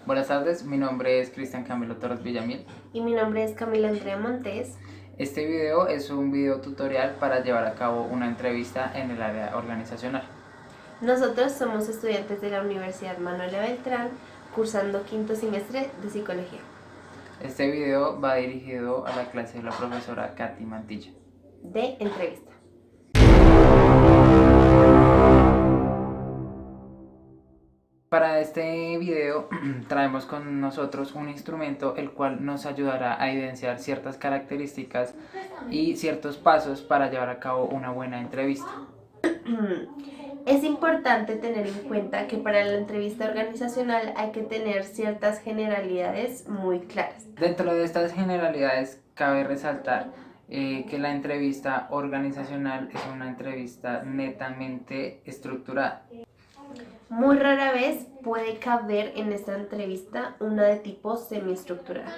Buenas tardes, mi nombre es Cristian Camilo Torres Villamil. Y mi nombre es Camila Andrea Montes. Este video es un video tutorial para llevar a cabo una entrevista en el área organizacional. Nosotros somos estudiantes de la Universidad Manuela Beltrán, cursando quinto semestre de Psicología. Este video va dirigido a la clase de la profesora Katy Mantilla. De entrevista. Para este video traemos con nosotros un instrumento el cual nos ayudará a evidenciar ciertas características y ciertos pasos para llevar a cabo una buena entrevista. Es importante tener en cuenta que para la entrevista organizacional hay que tener ciertas generalidades muy claras. Dentro de estas generalidades cabe resaltar que la entrevista organizacional es una entrevista netamente estructurada. Muy rara vez puede caber en esta entrevista una de tipo semiestructurada.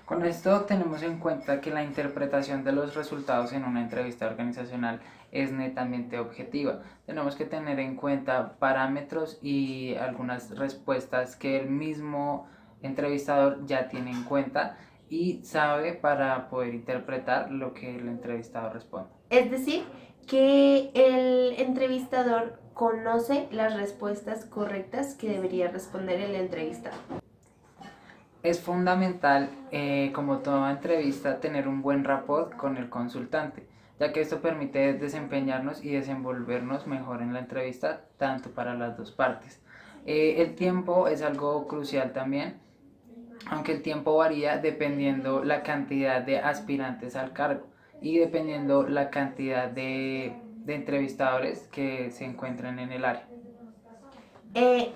Con esto tenemos en cuenta que la interpretación de los resultados en una entrevista organizacional es netamente objetiva. Tenemos que tener en cuenta parámetros y algunas respuestas que el mismo entrevistador ya tiene en cuenta y sabe para poder interpretar lo que el entrevistador responde. Es decir, que el entrevistador conoce las respuestas correctas que debería responder el entrevistado. Es fundamental, como toda entrevista, tener un buen rapport con el consultante, ya que esto permite desempeñarnos y desenvolvernos mejor en la entrevista, tanto para las dos partes. El tiempo es algo crucial también, aunque el tiempo varía dependiendo la cantidad de aspirantes al cargo y dependiendo la cantidad de entrevistadores que se encuentran en el área.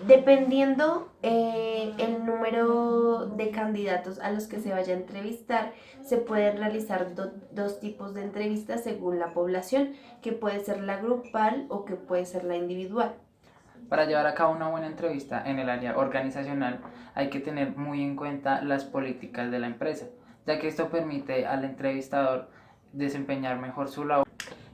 Dependiendo el número de candidatos a los que se vaya a entrevistar, se pueden realizar dos tipos de entrevistas según la población, que puede ser la grupal o que puede ser la individual. Para llevar a cabo una buena entrevista en el área organizacional hay que tener muy en cuenta las políticas de la empresa, ya que esto permite al entrevistador desempeñar mejor su labor.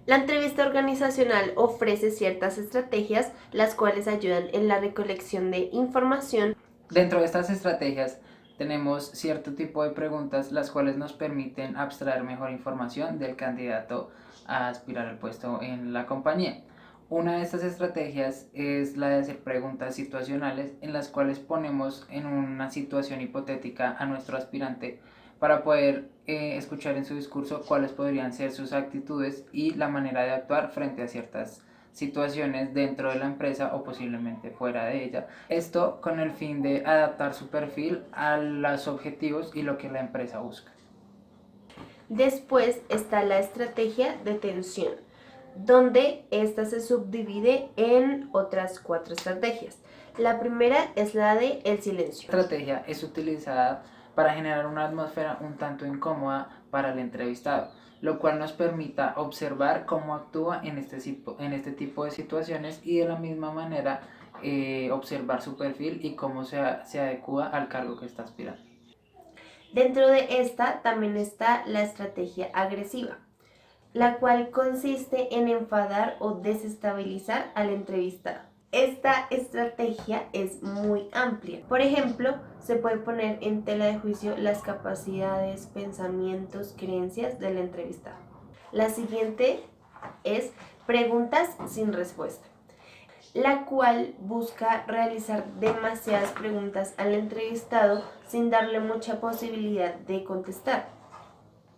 La entrevista organizacional ofrece ciertas estrategias, las cuales ayudan en la recolección de información. Dentro de estas estrategias tenemos cierto tipo de preguntas las cuales nos permiten abstraer mejor información del candidato a aspirar al puesto en la compañía. Una de estas estrategias es la de hacer preguntas situacionales en las cuales ponemos en una situación hipotética a nuestro aspirante para poder escuchar en su discurso cuáles podrían ser sus actitudes y la manera de actuar frente a ciertas situaciones dentro de la empresa o posiblemente fuera de ella. Esto con el fin de adaptar su perfil a los objetivos y lo que la empresa busca. Después está la estrategia de tensión, donde esta se subdivide en otras 4 estrategias. La primera es la de el silencio. La estrategia es utilizada para generar una atmósfera un tanto incómoda para el entrevistado, lo cual nos permita observar cómo actúa en este tipo de situaciones y de la misma manera observar su perfil y cómo se adecua al cargo que está aspirando. Dentro de esta también está la estrategia agresiva, la cual consiste en enfadar o desestabilizar al entrevistado. Esta estrategia es muy amplia. Por ejemplo, se puede poner en tela de juicio las capacidades, pensamientos, creencias del entrevistado. La siguiente es preguntas sin respuesta, la cual busca realizar demasiadas preguntas al entrevistado sin darle mucha posibilidad de contestar.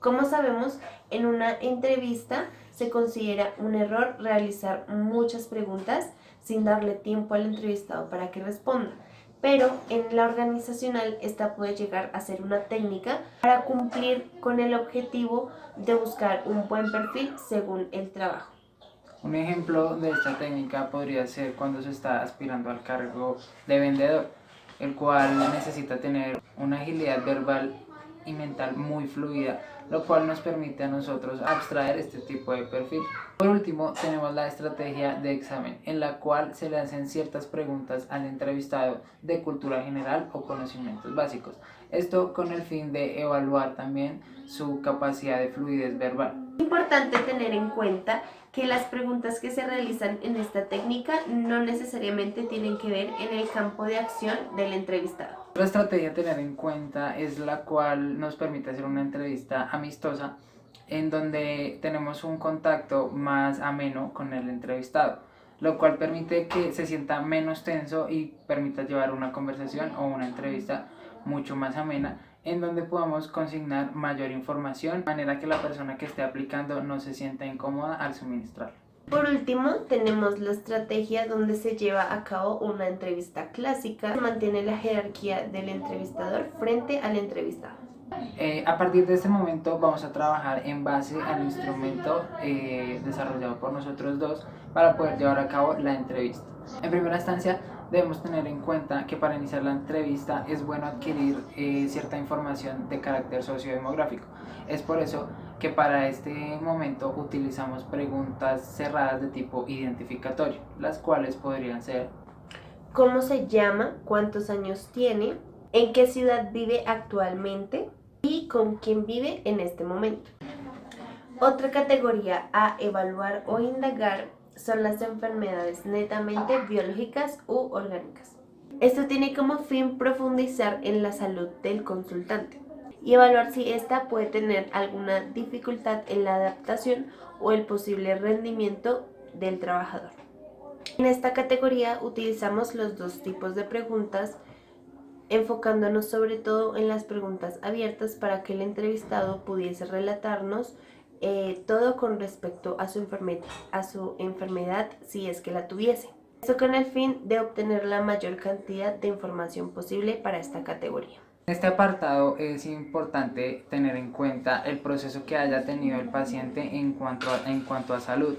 Como sabemos, en una entrevista se considera un error realizar muchas preguntas sin darle tiempo al entrevistado para que responda. Pero en la organizacional esta puede llegar a ser una técnica para cumplir con el objetivo de buscar un buen perfil según el trabajo. Un ejemplo de esta técnica podría ser cuando se está aspirando al cargo de vendedor, el cual necesita tener una agilidad verbal y mental muy fluida, lo cual nos permite a nosotros abstraer este tipo de perfil. Por último, tenemos la estrategia de examen, en la cual se le hacen ciertas preguntas al entrevistado de cultura general o conocimientos básicos. Esto con el fin de evaluar también su capacidad de fluidez verbal. Es importante tener en cuenta que las preguntas que se realizan en esta técnica no necesariamente tienen que ver en el campo de acción del entrevistado. Otra estrategia a tener en cuenta es la cual nos permite hacer una entrevista amistosa en donde tenemos un contacto más ameno con el entrevistado, lo cual permite que se sienta menos tenso y permita llevar una conversación o una entrevista mucho más amena, en donde podamos consignar mayor información, de manera que la persona que esté aplicando no se sienta incómoda al suministrarlo. Por último, tenemos la estrategia donde se lleva a cabo una entrevista clásica. Se mantiene la jerarquía del entrevistador frente al entrevistado. A partir de este momento vamos a trabajar en base al instrumento desarrollado por nosotros dos para poder llevar a cabo la entrevista. En primera instancia debemos tener en cuenta que para iniciar la entrevista es bueno adquirir cierta información de carácter sociodemográfico. Es por eso que para este momento utilizamos preguntas cerradas de tipo identificatorio, las cuales podrían ser: ¿cómo se llama? ¿Cuántos años tiene? ¿En qué ciudad vive actualmente? ¿Y con quién vive en este momento? Otra categoría a evaluar o indagar son las enfermedades netamente biológicas u orgánicas. Esto tiene como fin profundizar en la salud del consultante y evaluar si ésta puede tener alguna dificultad en la adaptación o el posible rendimiento del trabajador. En esta categoría utilizamos los dos tipos de preguntas, enfocándonos sobre todo en las preguntas abiertas para que el entrevistado pudiese relatarnos todo con respecto a su enfermedad si es que la tuviese. Esto con el fin de obtener la mayor cantidad de información posible para esta categoría. En este apartado es importante tener en cuenta el proceso que haya tenido el paciente en cuanto a salud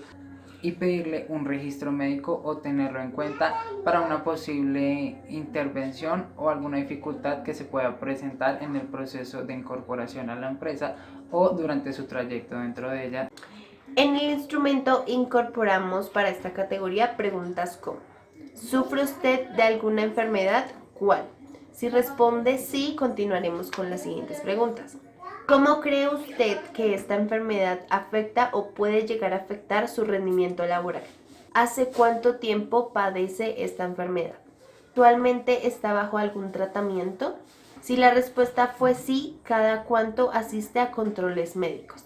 y pedirle un registro médico o tenerlo en cuenta para una posible intervención o alguna dificultad que se pueda presentar en el proceso de incorporación a la empresa o durante su trayecto dentro de ella. En el instrumento incorporamos para esta categoría preguntas como: ¿sufre usted de alguna enfermedad? ¿Cuál? Si responde sí, continuaremos con las siguientes preguntas. ¿Cómo cree usted que esta enfermedad afecta o puede llegar a afectar su rendimiento laboral? ¿Hace cuánto tiempo padece esta enfermedad? ¿Actualmente está bajo algún tratamiento? Si la respuesta fue sí, ¿cada cuánto asiste a controles médicos?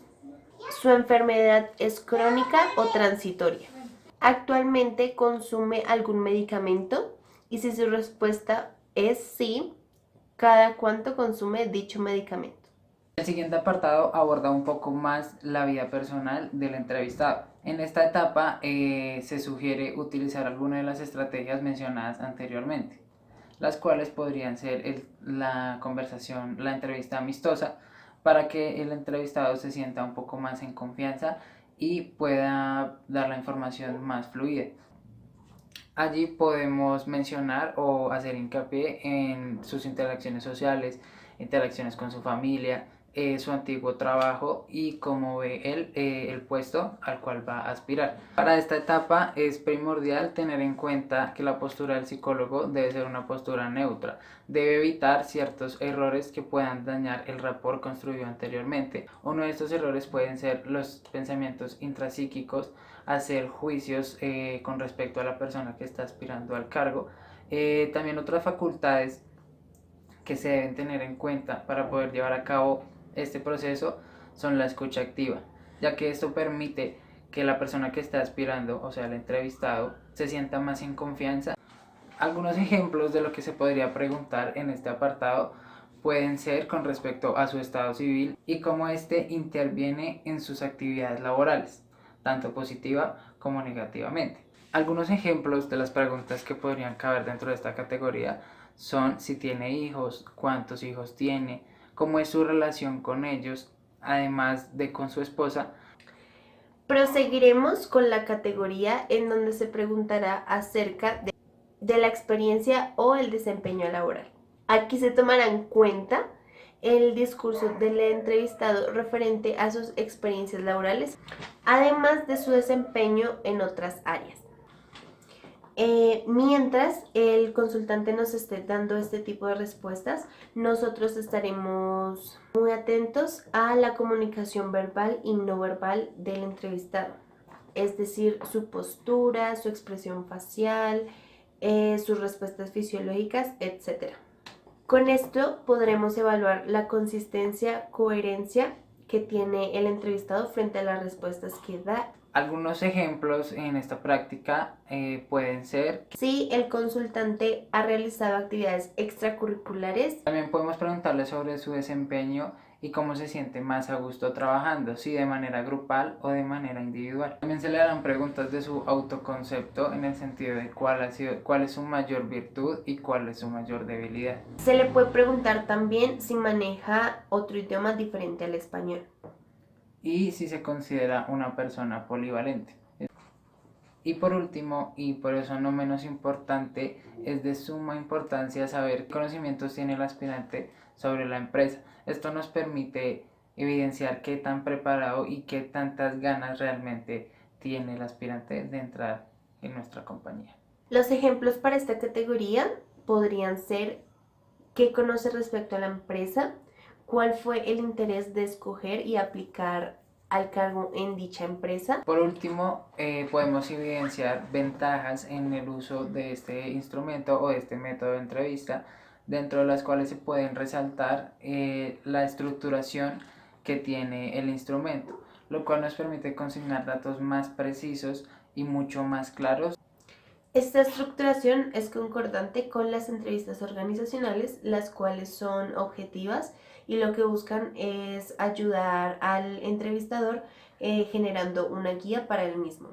¿Su enfermedad es crónica o transitoria? ¿Actualmente consume algún medicamento? Y si su respuesta es sí, ¿cada cuánto consume dicho medicamento? El siguiente apartado aborda un poco más la vida personal del entrevistado. En esta etapa se sugiere utilizar algunas de las estrategias mencionadas anteriormente, las cuales podrían ser la conversación, la entrevista amistosa, para que el entrevistado se sienta un poco más en confianza y pueda dar la información más fluida. Allí podemos mencionar o hacer hincapié en sus interacciones sociales, interacciones con su familia, su antiguo trabajo y cómo ve él el puesto al cual va a aspirar. Para esta etapa es primordial tener en cuenta que la postura del psicólogo debe ser una postura neutra. Debe evitar ciertos errores que puedan dañar el rapport construido anteriormente. Uno de estos errores pueden ser los pensamientos intrapsíquicos, hacer juicios con respecto a la persona que está aspirando al cargo. También otras facultades que se deben tener en cuenta para poder llevar a cabo este proceso son la escucha activa, ya que esto permite que la persona que está aspirando, o sea el entrevistado, se sienta más en confianza. Algunos ejemplos de lo que se podría preguntar en este apartado pueden ser con respecto a su estado civil y cómo éste interviene en sus actividades laborales, tanto positiva como negativamente. Algunos ejemplos de las preguntas que podrían caber dentro de esta categoría son si tiene hijos, cuántos hijos tiene, cómo es su relación con ellos, además de con su esposa. Proseguiremos con la categoría en donde se preguntará acerca de la experiencia o el desempeño laboral. Aquí se tomará en cuenta el discurso del entrevistado referente a sus experiencias laborales, además de su desempeño en otras áreas. Mientras el consultante nos esté dando este tipo de respuestas, nosotros estaremos muy atentos a la comunicación verbal y no verbal del entrevistado. es decir, su postura, su expresión facial, sus respuestas fisiológicas, etc. Con esto podremos evaluar la consistencia, coherencia que tiene el entrevistado frente a las respuestas que da. Algunos ejemplos en esta práctica pueden ser si el consultante ha realizado actividades extracurriculares. También podemos preguntarle sobre su desempeño y cómo se siente más a gusto trabajando, si de manera grupal o de manera individual. También se le harán preguntas de su autoconcepto en el sentido de cuál es su mayor virtud y cuál es su mayor debilidad. Se le puede preguntar también si maneja otro idioma diferente al español. Y si se considera una persona polivalente. Y por último, y por eso no menos importante, es de suma importancia saber qué conocimientos tiene el aspirante sobre la empresa. Esto nos permite evidenciar qué tan preparado y qué tantas ganas realmente tiene el aspirante de entrar en nuestra compañía. Los ejemplos para esta categoría podrían ser qué conoce respecto a la empresa, cuál fue el interés de escoger y aplicar al cargo en dicha empresa. Por último, podemos evidenciar ventajas en el uso de este instrumento o de este método de entrevista, dentro de las cuales se pueden resaltar la estructuración que tiene el instrumento, lo cual nos permite consignar datos más precisos y mucho más claros. Esta estructuración es concordante con las entrevistas organizacionales, las cuales son objetivas y lo que buscan es ayudar al entrevistador generando una guía para él mismo.